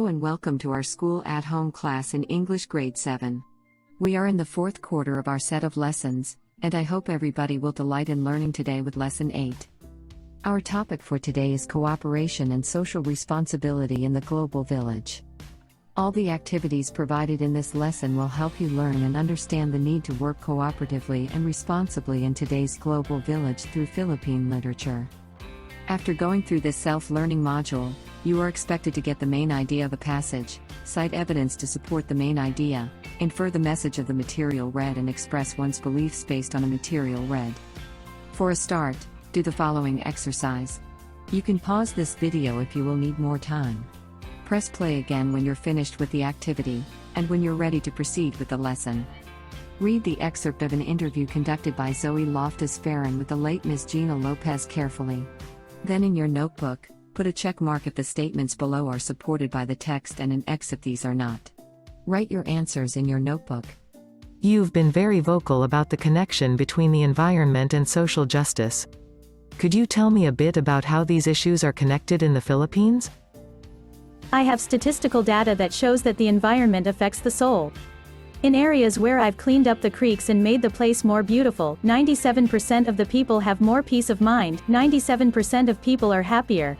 Hello and welcome to our School at Home class in English Grade 7. We are in the fourth quarter of our set of lessons, and I hope everybody will delight in learning today with Lesson 8. Our topic for today is cooperation and social responsibility in the global village. All the activities provided in this lesson will help you learn and understand the need to work cooperatively and responsibly in today's global village through Philippine literature. After going through this self-learning module, you are expected to get the main idea of a passage, cite evidence to support the main idea, infer the message of the material read and express one's beliefs based on a material read. For a start, do the following exercise. You can pause this video if you will need more time. Press play again when you're finished with the activity, and when you're ready to proceed with the lesson. Read the excerpt of an interview conducted by Zoe Loftus-Farron with the late Ms. Gina Lopez carefully. Then in your notebook, put a check mark if the statements below are supported by the text and an X if these are not. Write your answers in your notebook. You've been very vocal about the connection between the environment and social justice. Could you tell me a bit about how these issues are connected in the Philippines? I have statistical data that shows that the environment affects the soul. In areas where I've cleaned up the creeks and made the place more beautiful, 97% of the people have more peace of mind, 97% of people are happier.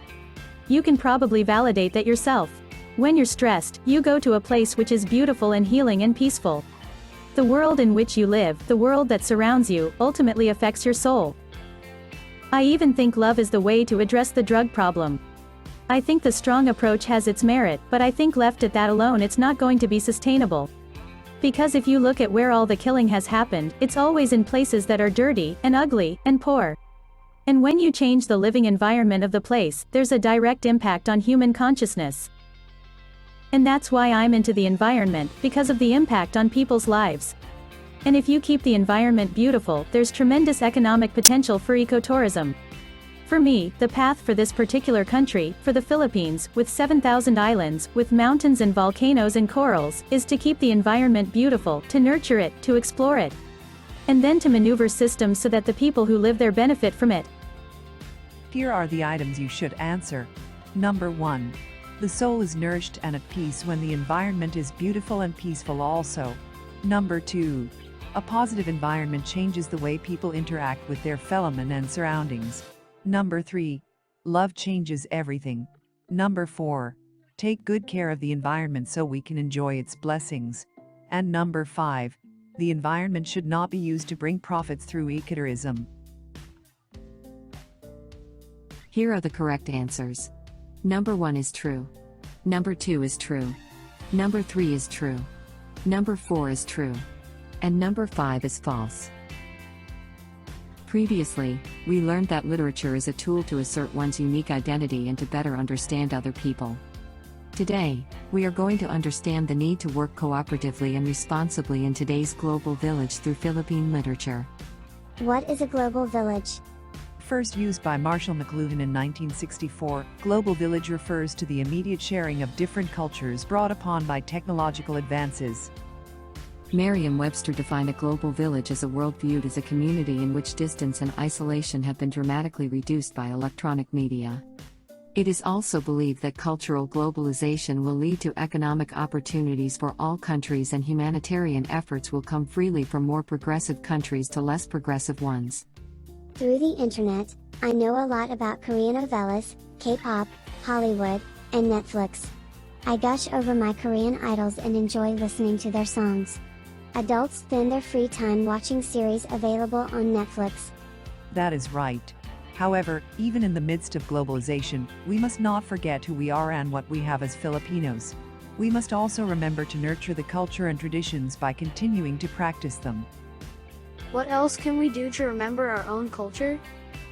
You can probably validate that yourself. When you're stressed, you go to a place which is beautiful and healing and peaceful. The world in which you live, the world that surrounds you, ultimately affects your soul. I even think love is the way to address the drug problem. I think the strong approach has its merit, but I think left at that alone it's not going to be sustainable. Because if you look at where all the killing has happened, it's always in places that are dirty, and ugly, and poor. And when you change the living environment of the place, there's a direct impact on human consciousness. And that's why I'm into the environment, because of the impact on people's lives. And if you keep the environment beautiful, there's tremendous economic potential for ecotourism. For me, the path for this particular country, for the Philippines, with 7,000 islands, with mountains and volcanoes and corals, is to keep the environment beautiful, to nurture it, to explore it. And then to maneuver systems so that the people who live there benefit from it. Here are the items you should answer. Number 1. The soul is nourished and at peace when the environment is beautiful and peaceful also. Number 2. A positive environment changes the way people interact with their fellowmen and surroundings. Number 3. Love changes everything. Number 4. Take good care of the environment so we can enjoy its blessings. And number 5. The environment should not be used to bring profits through ecotourism. Here are the correct answers. Number 1 is true. Number 2 is true. Number 3 is true. Number 4 is true. And number 5 is false. Previously, we learned that literature is a tool to assert one's unique identity and to better understand other people. Today, we are going to understand the need to work cooperatively and responsibly in today's global village through Philippine literature. What is a global village? First used by Marshall McLuhan in 1964, global village refers to the immediate sharing of different cultures brought upon by technological advances. Merriam-Webster defined a global village as a world viewed as a community in which distance and isolation have been dramatically reduced by electronic media. It is also believed that cultural globalization will lead to economic opportunities for all countries and humanitarian efforts will come freely from more progressive countries to less progressive ones. Through the internet, I know a lot about Korean novellas, K-pop, Hollywood, and Netflix. I gush over my Korean idols and enjoy listening to their songs. Adults spend their free time watching series available on Netflix. That is right. However, even in the midst of globalization, we must not forget who we are and what we have as Filipinos. We must also remember to nurture the culture and traditions by continuing to practice them. What else can we do to remember our own culture?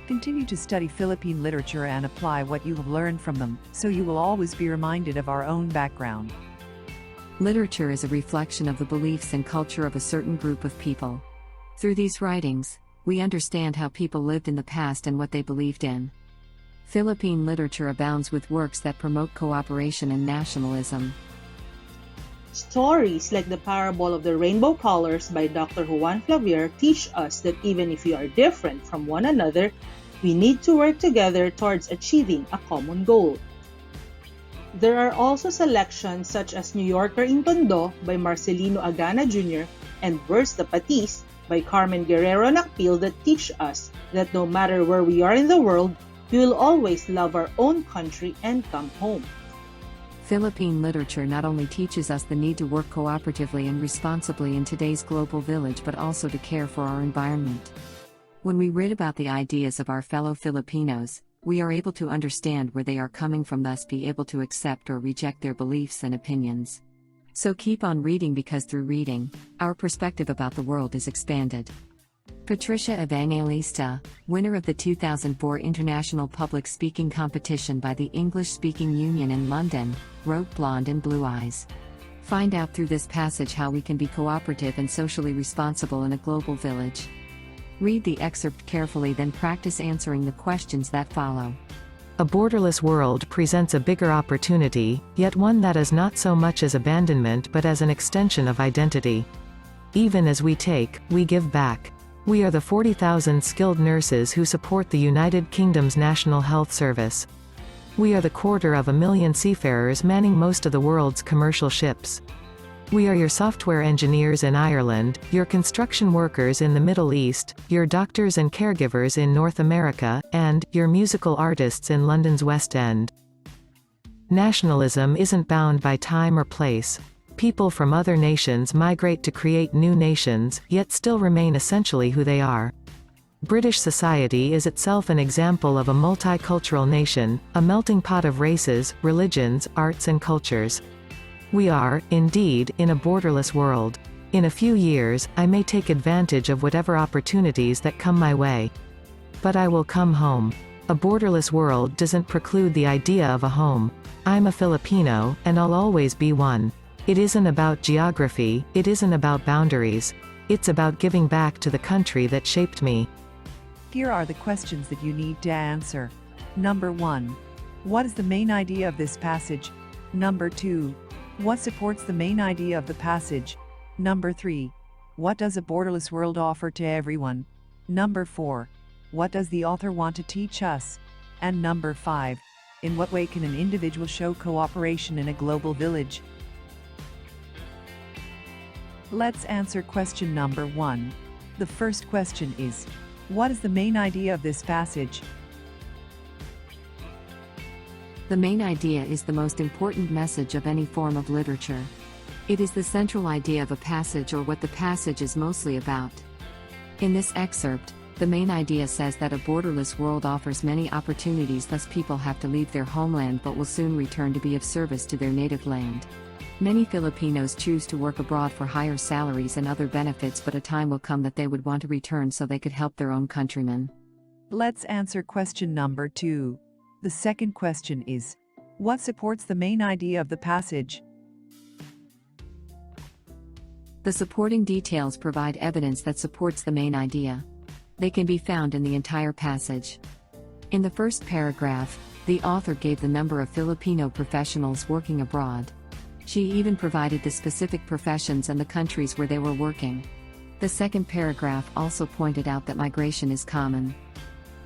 Continue to study Philippine literature and apply what you have learned from them, so you will always be reminded of our own background. Literature is a reflection of the beliefs and culture of a certain group of people. Through these writings, we understand how people lived in the past and what they believed in. Philippine literature abounds with works that promote cooperation and nationalism. Stories like the Parable of the Rainbow Colors by Dr. Juan Flavier teach us that even if we are different from one another, we need to work together towards achieving a common goal. There are also selections such as New Yorker in Tondo by Marcelino Agana Jr. and Burst the Patis by Carmen Guerrero Nakpil that teach us that no matter where we are in the world, we will always love our own country and come home. Philippine literature not only teaches us the need to work cooperatively and responsibly in today's global village but also to care for our environment. When we read about the ideas of our fellow Filipinos, we are able to understand where they are coming from, thus be able to accept or reject their beliefs and opinions. So keep on reading, because through reading, our perspective about the world is expanded. Patricia Evangelista, winner of the 2004 International Public Speaking Competition by the English Speaking Union in London, wrote Blonde and Blue Eyes. Find out through this passage how we can be cooperative and socially responsible in a global village. Read the excerpt carefully, then practice answering the questions that follow. A borderless world presents a bigger opportunity, yet one that is not so much as abandonment but as an extension of identity. Even as we take, we give back. We are the 40,000 skilled nurses who support the United Kingdom's National Health Service. We are the 250,000 seafarers manning most of the world's commercial ships. We are your software engineers in Ireland, your construction workers in the Middle East, your doctors and caregivers in North America, and your musical artists in London's West End. Nationalism isn't bound by time or place. People from other nations migrate to create new nations, yet still remain essentially who they are. British society is itself an example of a multicultural nation, a melting pot of races, religions, arts and cultures. We are, indeed, in a borderless world. In a few years, I may take advantage of whatever opportunities that come my way. But I will come home. A borderless world doesn't preclude the idea of a home. I'm a Filipino, and I'll always be one. It isn't about geography, it isn't about boundaries. It's about giving back to the country that shaped me. Here are the questions that you need to answer. Number 1. What is the main idea of this passage? Number 2. What supports the main idea of the passage? Number 3. What does a borderless world offer to everyone? Number 4. What does the author want to teach us? And number 5. In what way can an individual show cooperation in a global village? Let's answer question number 1. The first question is, what is the main idea of this passage? The main idea is the most important message of any form of literature. It is the central idea of a passage or what the passage is mostly about. In this excerpt, the main idea says that a borderless world offers many opportunities, thus people have to leave their homeland but will soon return to be of service to their native land. Many Filipinos choose to work abroad for higher salaries and other benefits, but a time will come that they would want to return so they could help their own countrymen. Let's answer question number 2. The second question is, what supports the main idea of the passage? The supporting details provide evidence that supports the main idea. They can be found in the entire passage. In the first paragraph, the author gave the number of Filipino professionals working abroad. She even provided the specific professions and the countries where they were working. The second paragraph also pointed out that migration is common.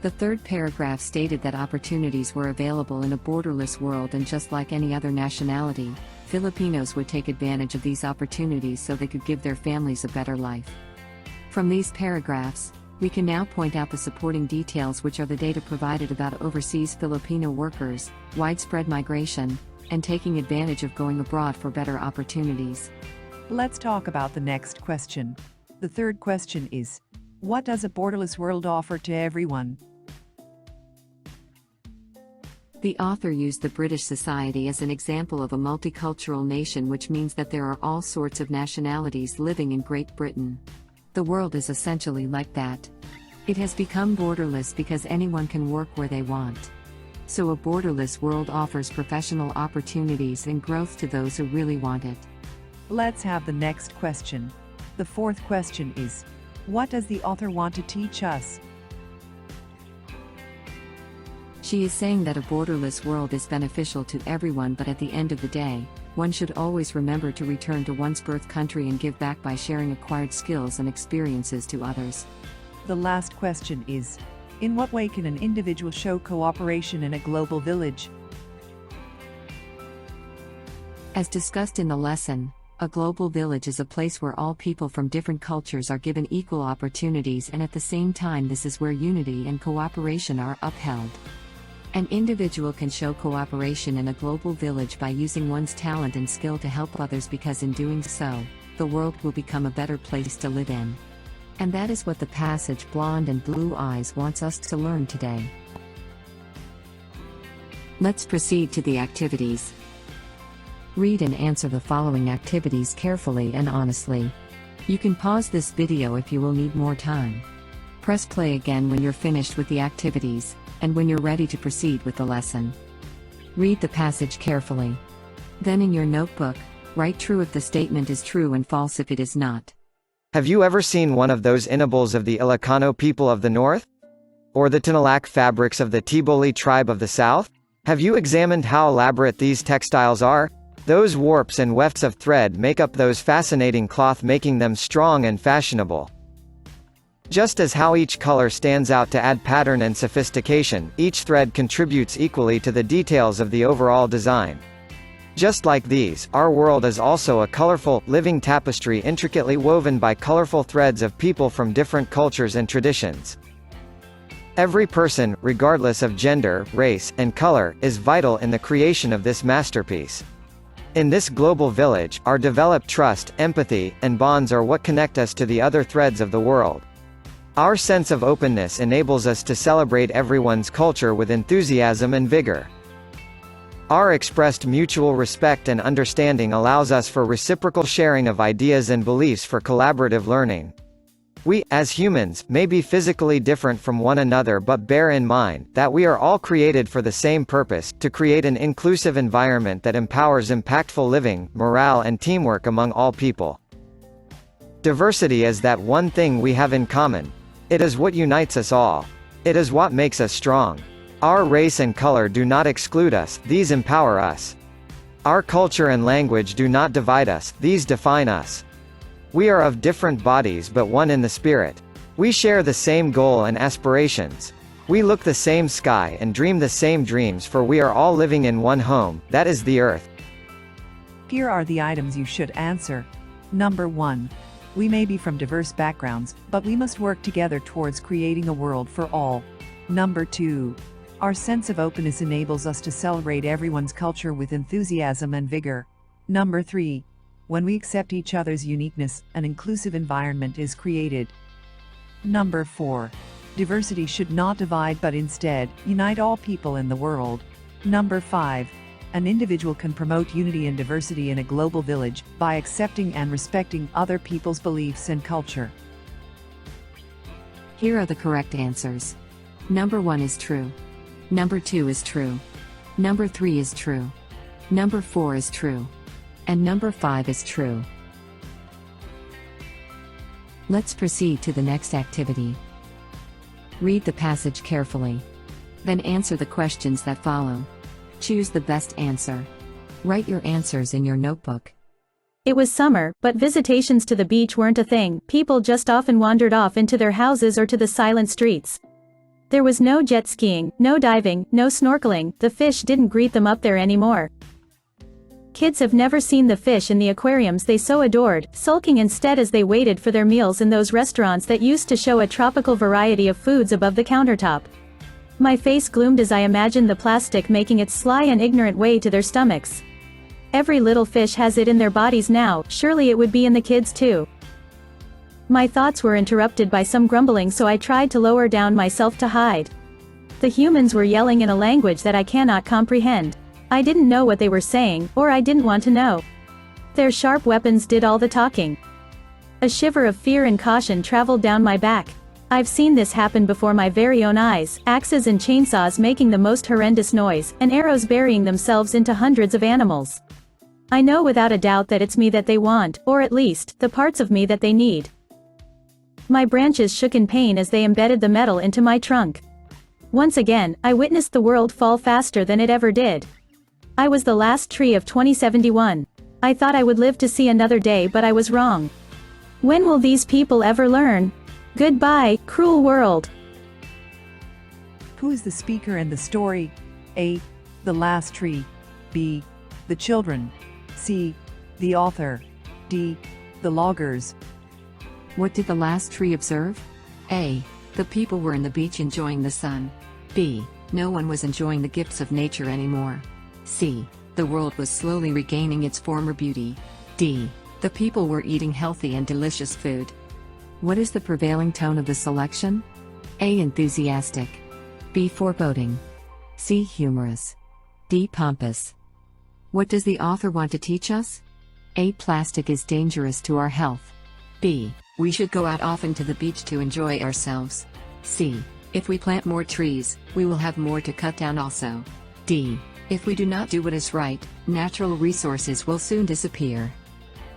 The third paragraph stated that opportunities were available in a borderless world, and just like any other nationality, Filipinos would take advantage of these opportunities so they could give their families a better life. From these paragraphs, we can now point out the supporting details, which are the data provided about overseas Filipino workers, widespread migration, and taking advantage of going abroad for better opportunities. Let's talk about the next question. The third question is, what does a borderless world offer to everyone? The author used the British society as an example of a multicultural nation, which means that there are all sorts of nationalities living in Great Britain. The world is essentially like that. It has become borderless because anyone can work where they want. So a borderless world offers professional opportunities and growth to those who really want it. Let's have the next question. The fourth question is, what does the author want to teach us? She is saying that a borderless world is beneficial to everyone, but at the end of the day, one should always remember to return to one's birth country and give back by sharing acquired skills and experiences to others. The last question is, in what way can an individual show cooperation in a global village? As discussed in the lesson, a global village is a place where all people from different cultures are given equal opportunities, and at the same time, this is where unity and cooperation are upheld. An individual can show cooperation in a global village by using one's talent and skill to help others, because in doing so, the world will become a better place to live in. And that is what the passage Blonde and Blue Eyes wants us to learn today. Let's proceed to the activities. Read and answer the following activities carefully and honestly. You can pause this video if you will need more time. Press play again when you're finished with the activities, and when you're ready to proceed with the lesson. Read the passage carefully. Then in your notebook, write true if the statement is true and false if it is not. Have you ever seen one of those Inables of the Ilocano people of the north? Or the Tinalac fabrics of the Tiboli tribe of the south? Have you examined how elaborate these textiles are? Those warps and wefts of thread make up those fascinating cloth, making them strong and fashionable. Just as how each color stands out to add pattern and sophistication, each thread contributes equally to the details of the overall design. Just like these, our world is also a colorful, living tapestry intricately woven by colorful threads of people from different cultures and traditions. Every person, regardless of gender, race, and color, is vital in the creation of this masterpiece. In this global village, our developed trust, empathy, and bonds are what connect us to the other threads of the world. Our sense of openness enables us to celebrate everyone's culture with enthusiasm and vigor. Our expressed mutual respect and understanding allows us for reciprocal sharing of ideas and beliefs for collaborative learning. We, as humans, may be physically different from one another, but bear in mind that we are all created for the same purpose: to create an inclusive environment that empowers impactful living, morale, and teamwork among all people. Diversity is that one thing we have in common. It is what unites us all. It is what makes us strong. Our race and color do not exclude us, these empower us. Our culture and language do not divide us, these define us. We are of different bodies but one in the spirit. We share the same goal and aspirations. We look the same sky and dream the same dreams, for we are all living in one home, that is the earth. Here are the items you should answer. Number 1. We may be from diverse backgrounds, but we must work together towards creating a world for all. Number 2. Our sense of openness enables us to celebrate everyone's culture with enthusiasm and vigor. Number 3. When we accept each other's uniqueness, an inclusive environment is created. Number 4. Diversity should not divide but instead unite all people in the world. Number 5. An individual can promote unity and diversity in a global village by accepting and respecting other people's beliefs and culture. Here are the correct answers. Number 1 is true. Number 2 is true. Number 3 is true. Number 4 is true. And number 5 is true. Let's proceed to the next activity. Read the passage carefully. Then answer the questions that follow. Choose the best answer. Write your answers in your notebook. It was summer, but visitations to the beach weren't a thing. People just often wandered off into their houses or to the silent streets. There was no jet skiing, no diving, no snorkeling. The fish didn't greet them up there anymore. Kids have never seen the fish in the aquariums they so adored, sulking instead as they waited for their meals in those restaurants that used to show a tropical variety of foods above the countertop. My face gloomed as I imagined the plastic making its sly and ignorant way to their stomachs. Every little fish has it in their bodies now, surely it would be in the kids too. My thoughts were interrupted by some grumbling, so I tried to lower down myself to hide. The humans were yelling in a language that I cannot comprehend. I didn't know what they were saying, or I didn't want to know. Their sharp weapons did all the talking. A shiver of fear and caution traveled down my back. I've seen this happen before my very own eyes, axes and chainsaws making the most horrendous noise, and arrows burying themselves into hundreds of animals. I know without a doubt that it's me that they want, or at least, the parts of me that they need. My branches shook in pain as they embedded the metal into my trunk. Once again, I witnessed the world fall faster than it ever did. I was the last tree of 2071. I thought I would live to see another day, but I was wrong. When will these people ever learn? Goodbye, cruel world. Who is the speaker in the story? A. The last tree. B. The children. C. The author. D. The loggers. What did the last tree observe? A. The people were in the beach enjoying the sun. B. No one was enjoying the gifts of nature anymore. C. The world was slowly regaining its former beauty. D. The people were eating healthy and delicious food. What is the prevailing tone of the selection? A. Enthusiastic. B. Foreboding. C. Humorous. D. Pompous. What does the author want to teach us? A. Plastic is dangerous to our health. B. We should go out often to the beach to enjoy ourselves. C. If we plant more trees, we will have more to cut down also. D. If we do not do what is right, natural resources will soon disappear.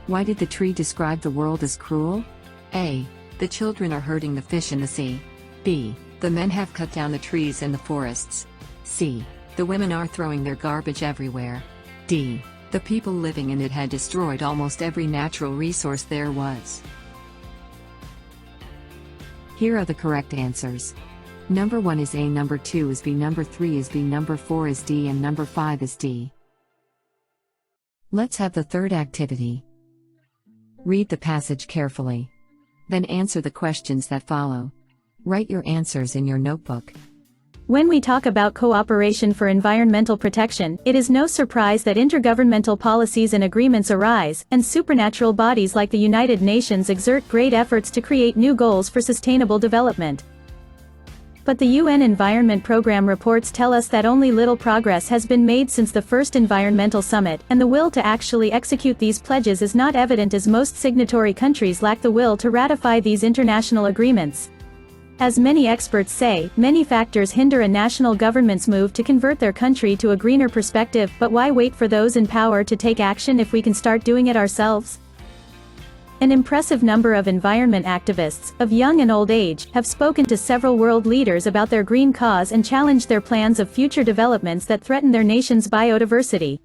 Why did the tree describe the world as cruel? A. The children are hurting the fish in the sea. B. The men have cut down the trees in the forests. C. The women are throwing their garbage everywhere. D. The people living in it had destroyed almost every natural resource there was. Here are the correct answers. Number 1 is A, number 2 is B, number 3 is B, number 4 is D, and number 5 is D. Let's have the third activity. Read the passage carefully. Then answer the questions that follow. Write your answers in your notebook. When we talk about cooperation for environmental protection, it is no surprise that intergovernmental policies and agreements arise, and supernatural bodies like the United Nations exert great efforts to create new goals for sustainable development. But the UN Environment Programme reports tell us that only little progress has been made since the first environmental summit, and the will to actually execute these pledges is not evident as most signatory countries lack the will to ratify these international agreements. As many experts say, many factors hinder a national government's move to convert their country to a greener perspective, but why wait for those in power to take action if we can start doing it ourselves? An impressive number of environment activists, of young and old age, have spoken to several world leaders about their green cause and challenged their plans of future developments that threaten their nation's biodiversity.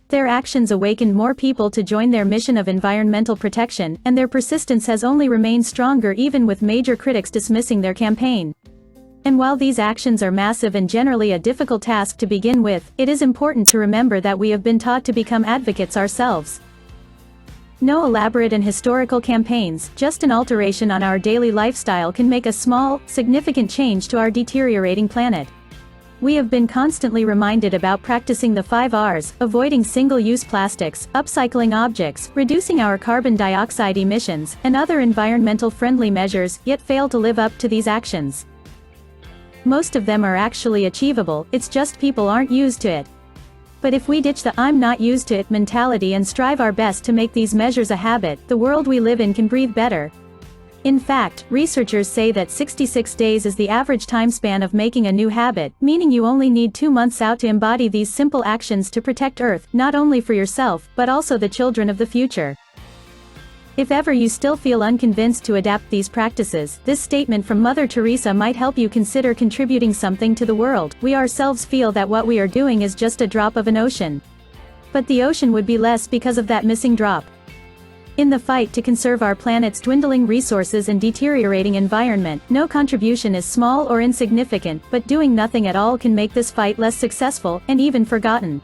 Their actions awakened more people to join their mission of environmental protection, and their persistence has only remained stronger even with major critics dismissing their campaign. And while these actions are massive and generally a difficult task to begin with, it is important to remember that we have been taught to become advocates ourselves. No elaborate and historical campaigns, just an alteration on our daily lifestyle can make a small, significant change to our deteriorating planet. We have been constantly reminded about practicing the 5 R's, avoiding single-use plastics, upcycling objects, reducing our carbon dioxide emissions, and other environmental-friendly measures, yet fail to live up to these actions. Most of them are actually achievable, it's just people aren't used to it. But if we ditch the "I'm not used to it" mentality and strive our best to make these measures a habit, the world we live in can breathe better. In fact, researchers say that 66 days is the average time span of making a new habit, meaning you only need 2 months out to embody these simple actions to protect Earth, not only for yourself, but also the children of the future. If ever you still feel unconvinced to adapt these practices, this statement from Mother Teresa might help you consider contributing something to the world. We ourselves feel that what we are doing is just a drop of an ocean. But the ocean would be less because of that missing drop. In the fight to conserve our planet's dwindling resources and deteriorating environment, no contribution is small or insignificant, but doing nothing at all can make this fight less successful, and even forgotten.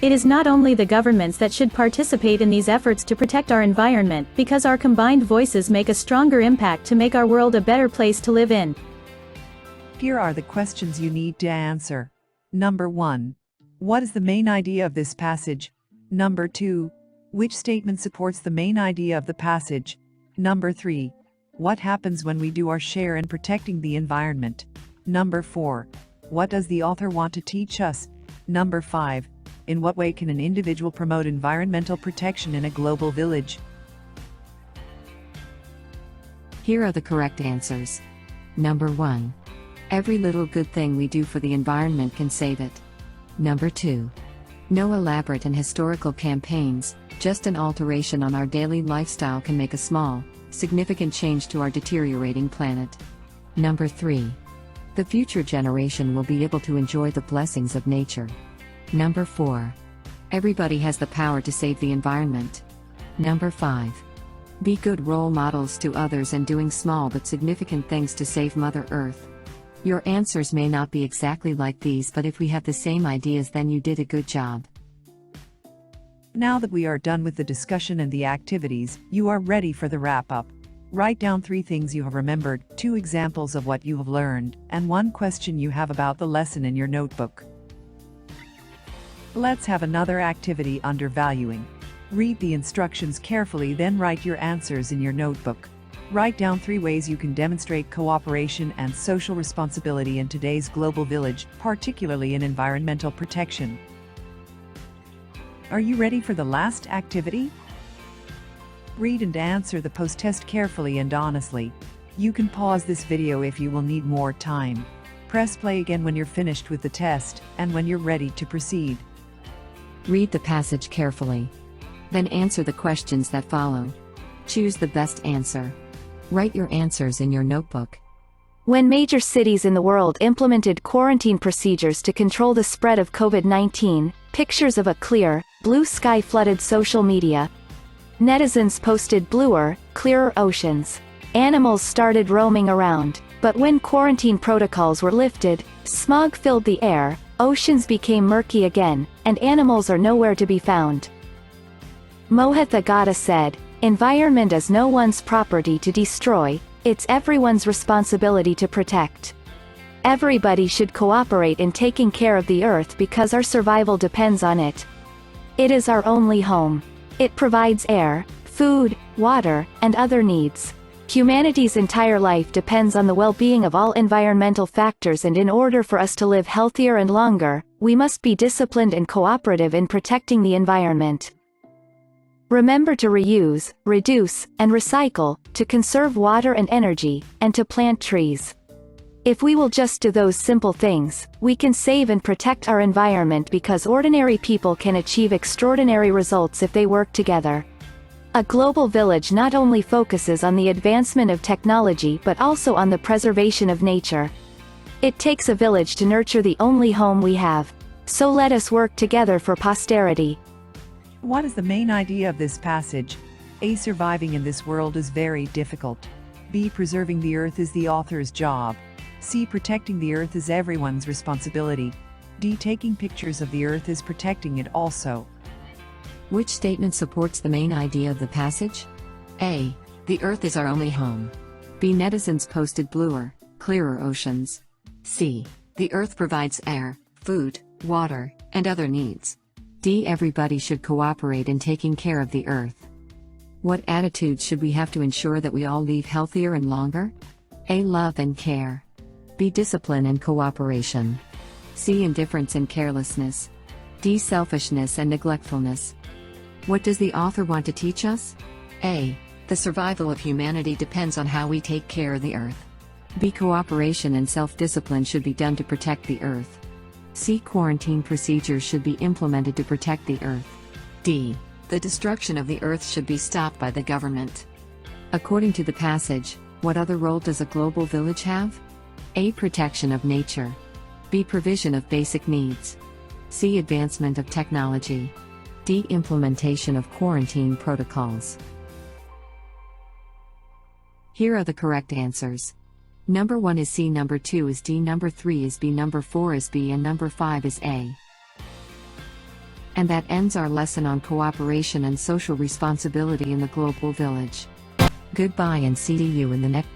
It is not only the governments that should participate in these efforts to protect our environment, because our combined voices make a stronger impact to make our world a better place to live in. Here are the questions you need to answer. Number 1. What is the main idea of this passage? Number 2. Which statement supports the main idea of the passage? Number 3. What happens when we do our share in protecting the environment? Number 4. What does the author want to teach us? Number 5. In what way can an individual promote environmental protection in a global village? Here are the correct answers. Number 1. Every little good thing we do for the environment can save it. Number 2. No elaborate and historical campaigns, just an alteration on our daily lifestyle can make a small, significant change to our deteriorating planet. Number 3. The future generation will be able to enjoy the blessings of nature. Number 4. Everybody has the power to save the environment. Number 5. Be good role models to others and doing small but significant things to save Mother Earth. Your answers may not be exactly like these, but if we have the same ideas, then you did a good job. Now that we are done with the discussion and the activities, you are ready for the wrap-up. Write down 3 things you have remembered, 2 examples of what you have learned, and 1 question you have about the lesson in your notebook. Let's have another activity under valuing. Read the instructions carefully, then write your answers in your notebook. Write down 3 ways you can demonstrate cooperation and social responsibility in today's global village, particularly in environmental protection. Are you ready for the last activity? Read and answer the post-test carefully and honestly. You can pause this video if you will need more time. Press play again when you're finished with the test, and when you're ready to proceed. Read the passage carefully. Then answer the questions that follow. Choose the best answer. Write your answers in your notebook. When major cities in the world implemented quarantine procedures to control the spread of COVID-19, pictures of a clear, blue sky flooded social media. Netizens posted bluer, clearer oceans. Animals started roaming around. But when quarantine protocols were lifted, smog filled the air, oceans became murky again, and animals are nowhere to be found. Mahatma Gandhi said, "Environment is no one's property to destroy, it's everyone's responsibility to protect." Everybody should cooperate in taking care of the earth because our survival depends on it. It is our only home. It provides air, food, water, and other needs. Humanity's entire life depends on the well-being of all environmental factors, and in order for us to live healthier and longer, we must be disciplined and cooperative in protecting the environment. Remember to reuse, reduce, and recycle, to conserve water and energy, and to plant trees. If we will just do those simple things, we can save and protect our environment, because ordinary people can achieve extraordinary results if they work together. A global village not only focuses on the advancement of technology but also on the preservation of nature. It takes a village to nurture the only home we have. So let us work together for posterity. What is the main idea of this passage? A. Surviving in this world is very difficult. B. Preserving the earth is the author's job. C. Protecting the earth is everyone's responsibility. D. Taking pictures of the earth is protecting it also. Which statement supports the main idea of the passage? A. The earth is our only home. B. Netizens posted bluer, clearer oceans. C. The earth provides air, food, water, and other needs. D. Everybody should cooperate in taking care of the earth. What attitudes should we have to ensure that we all live healthier and longer? A. Love and care. B. Discipline and cooperation. C. Indifference and carelessness. D. Selfishness and neglectfulness. What does the author want to teach us? A. The survival of humanity depends on how we take care of the earth. B. Cooperation and self-discipline should be done to protect the earth. C. Quarantine procedures should be implemented to protect the earth. D. The destruction of the earth should be stopped by the government. According to the passage, what other role does a global village have? A. Protection of nature. B. Provision of basic needs. C. Advancement of technology. D. Implementation of quarantine protocols. Here are the correct answers. Number 1 is C, number 2 is D, number 3 is B, number 4 is B, and number 5 is A. And that ends our lesson on cooperation and social responsibility in the global village. Goodbye and see you in the next